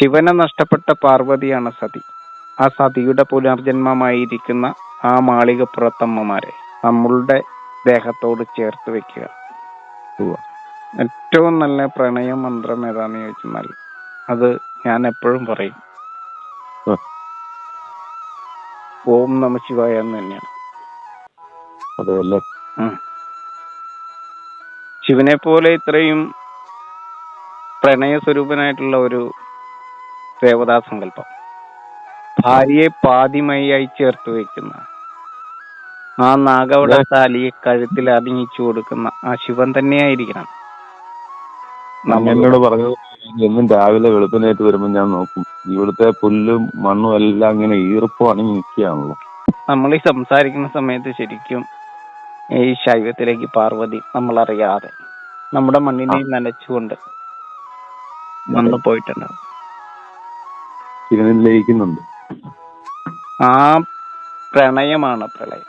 ശിവനെ നഷ്ടപ്പെട്ട പാർവതിയാണ് സതി. ആ സതിയുടെ പുനർജന്മമായിരിക്കുന്ന ആ മാളികപ്പുറത്തമ്മമാരെ നമ്മളുടെ ദേഹത്തോട് ചേർത്ത് വെക്കുക. ഏറ്റവും നല്ല പ്രണയ മന്ത്രം ഏതാന്ന് ചോദിച്ചാൽ അത് ഞാൻ എപ്പോഴും പറയും, ഓം നമ ശിവായ എന്ന് തന്നെയാണ്. ശിവനെ പോലെ ഇത്രയും പ്രണയ സ്വരൂപനായിട്ടുള്ള ഒരു ദേവതാ സങ്കല്പം, ഭാര്യയെ പാതിമയായി ചേർത്ത് വെക്കുന്ന, ആ നാഗവട താലിയെ കഴുത്തിൽ അണിയിച്ചു കൊടുക്കുന്ന ആ ശിവൻ തന്നെയായിരിക്കണം. എന്നോട് പറഞ്ഞത് എന്നും രാവിലെ വെളുപ്പിനേറ്റ് വരുമ്പോൾ ഞാൻ നോക്കും, ഇവിടുത്തെ പുല്ലും മണ്ണും എല്ലാം ഇങ്ങനെ ഈർപ്പം അണിഞ്ഞ് നിൽക്കുകയാണല്ലോ. നമ്മൾ ഈ സംസാരിക്കുന്ന സമയത്ത് ശരിക്കും ഈ ശൈവത്തിലേക്ക് പാർവതി നമ്മളറിയാതെ നമ്മുടെ മണ്ണിനെ നനച്ചുകൊണ്ട് വന്നു പോയിട്ടുണ്ടാവും. ശിവനിൽ ലയിക്കുന്നുണ്ട്. ആ പ്രണയമാണ് പ്രളയം.